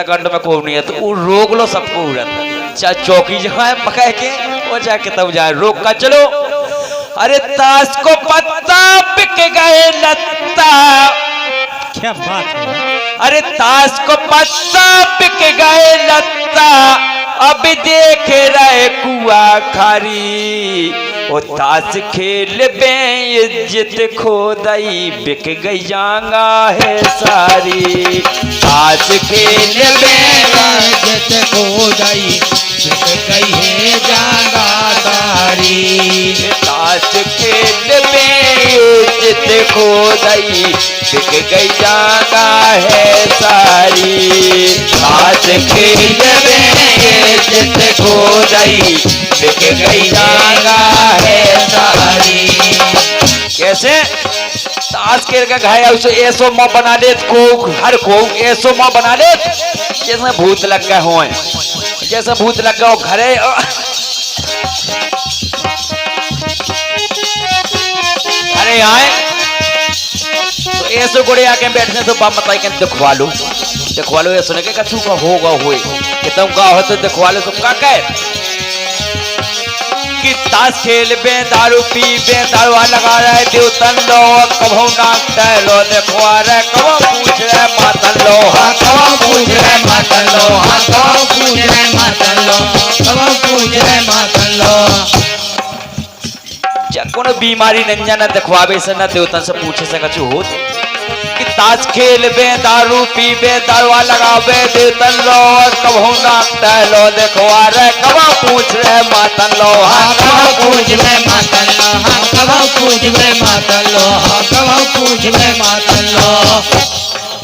कंड में को नहीं है तो वो रोक लो सबको उड़त चाहे चौकी जाए पकड़ के वो जाके तब जाए रोक का चलो। अरे ताश को पत्ता बिक गए लत्ता, क्या बात है। अरे ताश को पत्ता बिक गए लत्ता, अब देख रहे कुआ खारी। ओ ताश खेल बे इज्जत खो दई बिक गई जांगा है सारी। ताश खेल बे इज्जत खो दई बिक गई है जांगा सारी। ताश खेल में इज्जत खो दई बिक गई जांगा है सारी। ताश खेल में इज्जत खो दई बिक गई जांगा है सारी। कैसे ताश खेल का घाया उसे ऐसो माँ बना दे को हर को ऐसो माँ बना दे जैसे भूत लग गए हो, जैसे भूत लग गए हो घरे। अरे आए तो ऐसे गोड़े आके बैठने तो बाप बताई के दिखवा लो ये सुने के कछु का होगा होए कि तुम का हो तो दिखवा लो। तुम का कहे कि ताश खेल बे दारू पी बे दारू लगा रहे देवतन लो कभो नाक लो देखवा रहे कभो पूछ रहे मातन लो। हाँ कब पूछ रहे मातन लो, हाँ कब पूछ रहे मातन लो, कब पूछ रहे मातन लो। कोनो बीमारी नंजा न दिखवावे से न देवतन से पूछे से कछु हो कि ताश खेल बे दारू पी बे दारू लगावे देवतन लो कभो नाक लो देखवा रहे कभो पूछ रहे मातन लो। हाँ कब पूछ रहे मातन लो, हाँ कब पूछ रहे मातन लो, हाँ कब पूछ रहे मातन लो।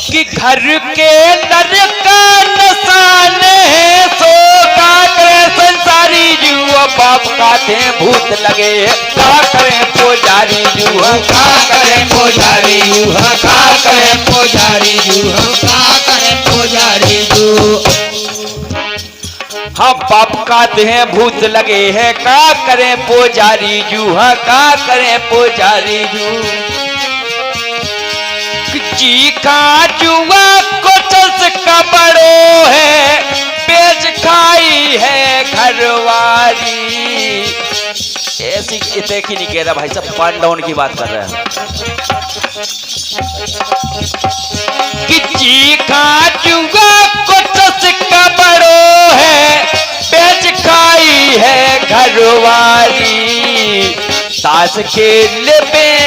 कि घर के नर का निशान है सो का करे संसारी जुआ बाप काटे भूत लगे का करे पुजारी जुआ का करे पुजारी जू, हाँ का करे पुजारी जू, हाँ का करे पुजारी जू। हाँ बाप काटे हैं भूत लगे है का करे पुजारी जू, हाँ का करे पुजारी जू। जी का जुआ कोटस का बड़ो है बेच खाई है घरवारी। ऐसी देखी नहीं कह रहा भाई साहब पांडवन की बात कर रहे हैं कि जी का जुआ कोटस का बड़ो है बेच खाई है घरवारी। ताश खेल में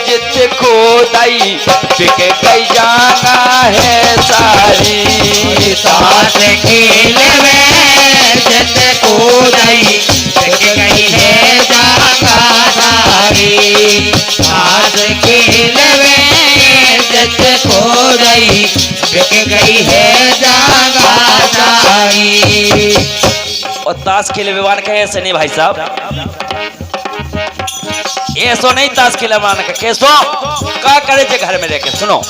जित खो दई बिक गई जाना है सारी। ताश खेल में जित खो दई बिक गई है जांगा सारी। ताश खेल में जित खो दई बिक गई है जांगा सारी। और ताश खेल विवान का ऐसे नहीं भाई साहब, ऐसो नहीं ताश खेला मान का कैसो का करे थे घर में रहकर। सुनो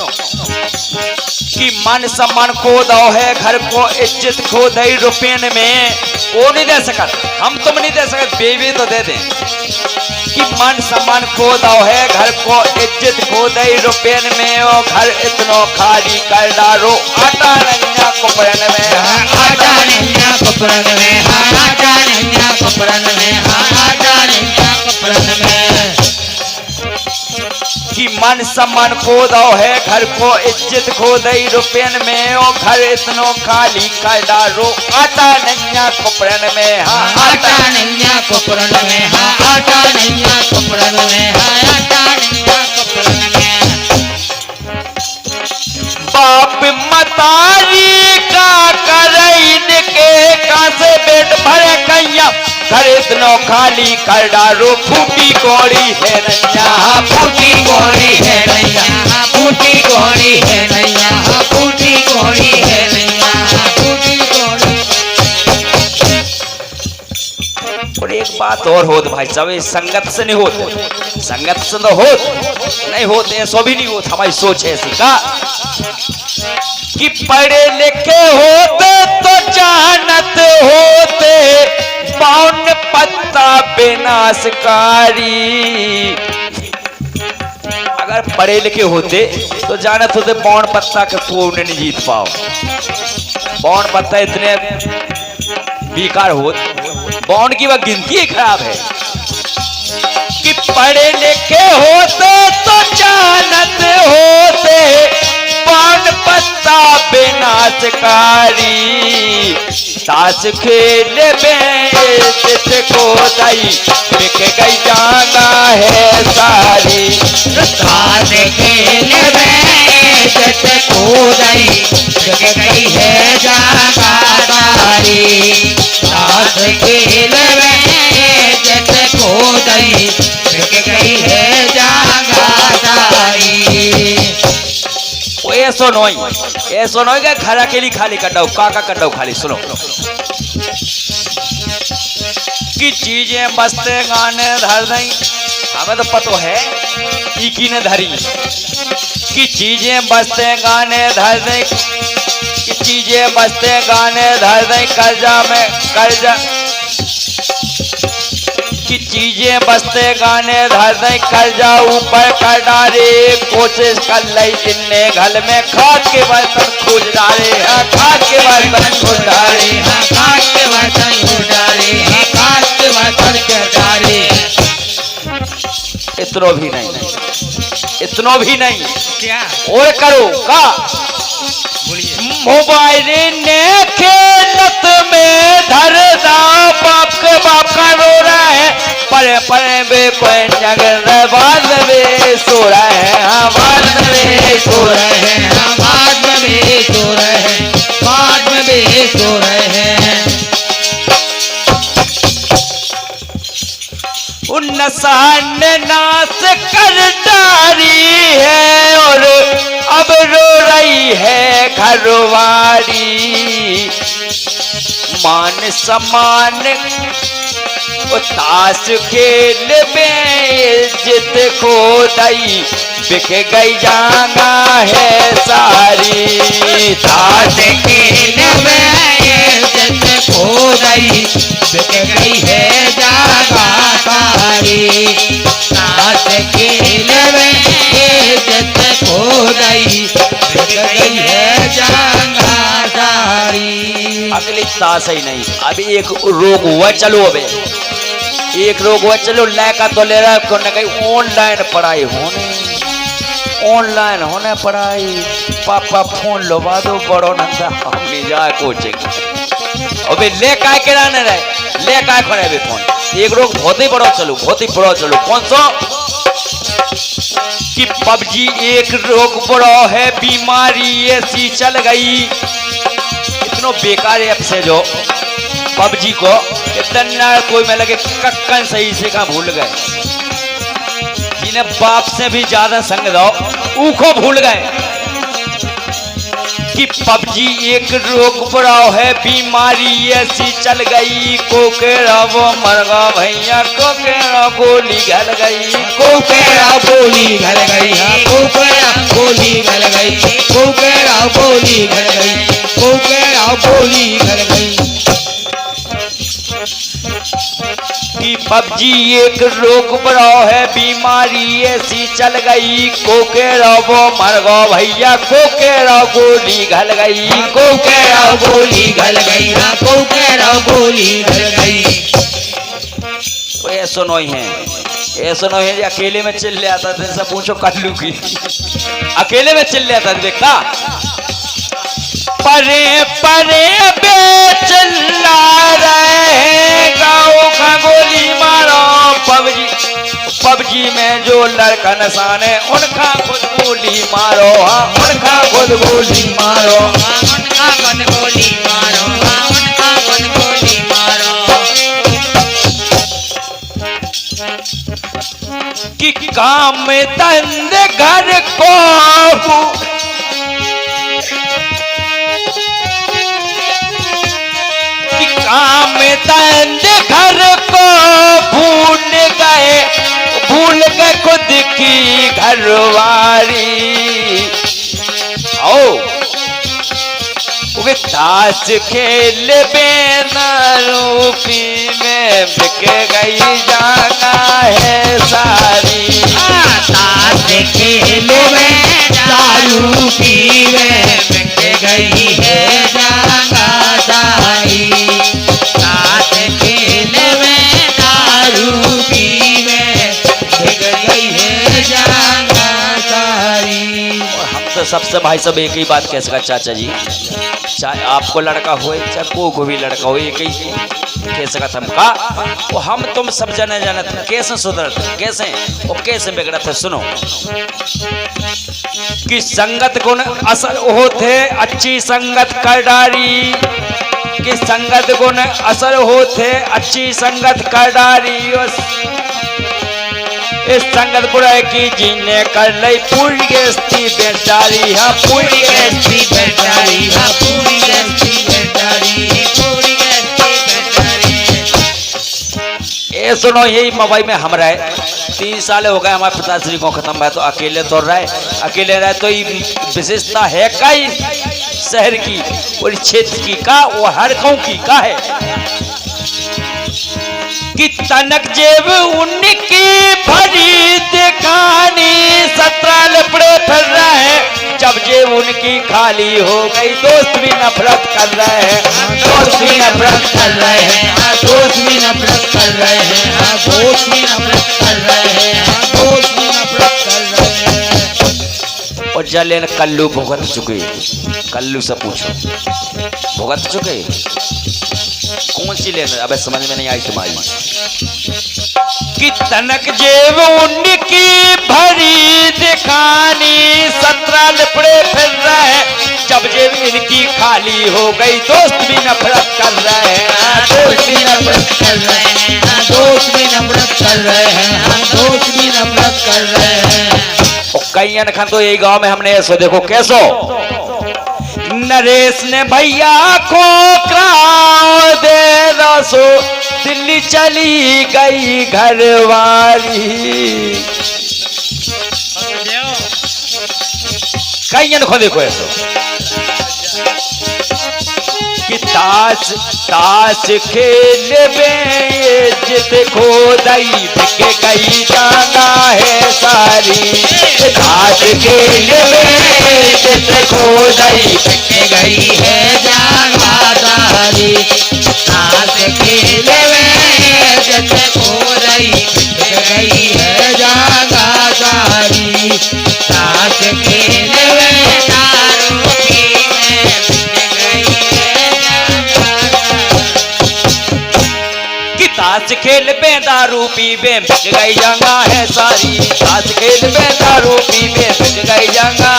कि मान सम्मान खो दो है घर को इज्जत खो दई रुपये में वो नहीं दे सकत, हम तुम नहीं दे सकत बेबी तो दे दें। कि मान सम्मान खो दो है घर को इज्जत खो दई रुपये में वो घर इतनो खाली कर डालो आटा नन्या कुपरन में। आटा नन्या कुपरन में, हाँ आटा नन्या कुपरन में, हाँ आटा नन्या कुपरन में। कि मन सम्मान खो दो है घर को इज्जत खो दई रुपयन में ओ घर इतनो खाली कर डालो आटा नन्या कुपरन में। हाँ आटा नन्या कुपरन में, हाँ आटा नन्या कुपरन में, हाँ आटा नन्या कुपरन में। बाप मतारी का करैन के कासे पेट भरे कैया घर इतनो खाली कर डालो फूटी कौड़ी है नैया। फूटी कौड़ी है नैया, फूटी कौड़ी है नैया, फूटी कौड़ी है नैया, फूटी कौड़ी। और एक बात और होत भाई साहब, संगत से नहीं होते, संगत से तो होत नहीं होते ऐसा भी नहीं होता। हमारी सोच है ऐसी का कि पढ़े लिखे होते तो जानत होते पाउन पत्ता विनाशकारी। अगर पढ़े लिखे होते तो जानत होते पाउन पत्ता के को नहीं जीत पाओ। बॉन्ड पत्ता इतने बेकार हो, बॉन्ड की वह गिनती ही खराब है कि पढ़े लिखे होते तो जानत होते बॉन्ड पत्ता विनाशकारी। ताश खेल बेच को दई बिक गई जाना है सारी। ताश खेल बेच को दई बिक गई है जाना सारी। ताश खेल बेच को दई बिक गई है जाना सारी। ऐसो नोई का घर अकेली खाली कटाओ काका कटाओ खाली सुनो कि चीजें मस्त गाने धर दई हमें तो पतो है की ने धरी कि चीजें मस्त गाने धर दई कि चीजें मस्त गाने धर दई कर्जा में कर्जा की चीजें बसते गाने धर दई कर्जा ऊपर कर डारे। कोशिश कर लई जिन्ने घर में खाद के बर्तन खोज डाले हैं खाद के बर्तन खोज डाले हैं खाद के बर्तन खोज डाले हैं खाद के बर्तन खोज डाले। इतनो भी नहीं क्या और करो का बोलिए। मोबाइल ने खेलत में धर दा बाप का रो रहा है परे परे बे कोई जगह बाद में बे सो रहा है बाद में बे सो रहे हैं बाद में भी सो रहे हैं बाद में भी सो रहे हैं। उन नसान नाश कर डारी है और अब रो रही है घरवारी। मान सम्मान ताश खेल बेइज्जत खो दई बिक गई जाना है सारी। ताश खेल बेइज्जत खो दई बिक गई है जाना सारी। ताश खेल बेइज्जत खो दई बिक गई है जाना सारी। अगली ताश ही नहीं अभी एक रोग हुआ चलो अबे एक रोग हुआ चलो लैका तो ले रहा है कहीं ऑनलाइन पढ़ाई होने पढ़ाई पापा फोन लगा दो बड़ो नंदा हमने जाए कोचिंग अबे ले काय के रहने रहे ले काय खड़े अबे फोन। एक रोग बहुत ही बड़ो चलो कौन सा कि पबजी एक रोग बड़ो है बीमारी ऐसी चल गई। इतनो बेकार ऐप से जो पबजी को इतना कोई में लगे कक्कन सही से का भूल गए जिन्हें बाप से भी ज्यादा संग दो ऊखो भूल गए कि पबजी एक रोग बड़ा है बीमारी ऐसी चल गई। कोकेरा वो मरगा भैया कोकेरा गोली घल गई कोकेरा गोली घल गई कोकेरा गोली घल गई कोकेरा गोली घल गई कोकेरा गोली घल गई। कि पबजी एक रोग बड़ा है बीमारी ऐसी चल गई। कोकेरा वो मर गो भैया कोकेरा गोली घल गई कोकेरा गोली घल गई कोकेरा गोली घल गई। ऐसा नहीं है जो अकेले में चिल्ले आता था सब पूछो कल्लू की अकेले में चिल्ले आता था देखा परे परे बे चिल्ला रहे गाँव का गोली मारो पबजी में जो लड़का नशान है उनका खुद गोली मारो उनका खुद गोली मारो उनका खुद गोली मारो उनका खुद गोली मारो। कि काम धंधे घर को काम धंधे घर को भूल गए खुद की घरवारी। आओ ताश खेल बेनरूपी में बिक गई जाना है सारी। ताश खेल में दारू पी में बिक गई है जाना सबसे भाई सब एक ही बात कह सका चाचा जी, चाहे आपको लड़का हो चाहे को भी लड़का हो, एक ही कह सकत हम का वो हम तुम सब जने जानत कैसे सुधरत कैसे वो कैसे बिगड़त है। सुनो कि संगत गुण असर होते अच्छी संगत कर डारी, कि संगत गुण असर होते अच्छी संगत कर डारी, इस संगत बुराई की जीने कर लई पूरी गस्ती बेचारी, हाँ पूरी गस्ती बेचारी, हाँ पूरी गस्ती बेचारी, पूरी गस्ती बेचारी। ये सुनो यही मोबाइल में हम रहे 3 साल हो गए हमारे पिताश्री को खत्म है, तो अकेले तो रहे, अकेले रहे तो ये विशेषता है कई शहर की और क्षेत्र की का वो हर गाँव की का है कि तनक जेब उनकी भरी दिखानी, 17 लपड़े फिर रहे हैं जब जेब उनकी खाली हो गई, दोस्त भी नफरत कर रहे हैं, दोस्त भी नफरत कर रहे हैं, दोस्त भी नफरत कर रहे हैं, दोस्त भी नफरत कर रहे हैं, दोस्त भी नफरत कर रहे हैं। और जले कल्लू भुगत चुके, कल्लू से पूछो भुगत चुके कौन सी लेना, अब समझ में नहीं आई तुम्हारी कि तनक जेब उनकी भरी दिखानी, 17 लपड़े फिर रहे जब जेब इनकी खाली हो गई, दोस्त भी नफरत कर रहे हैं, दोस्त भी नफरत कर रहे हैं, दोस्त भी नफरत कर रहे हैं, दोस्त भी नफरत कर रहे हैं। और कई अनखा तो यही गांव में हमने ऐसो देखो कैसो नरेश ने भैया को क्राव दे रसो, दिल्ली चली गई घरवाली, कई अनखो देखो ऐसो कि ताश खेल में जित खोदई बिक गई जाना है सारी, ताश खेल में जित खोदई बिक गई है जाना सारी, ताश खेल में जित खोदई बिक गई है जाना सारी, ताश खेल में दारू पी में बिक गई कि ताश खेल में दारू पी में बिक गई जंगा है सारी, ताश खेल में दारू पी में बिक गई जंगा।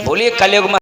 बोलिए कलयुग में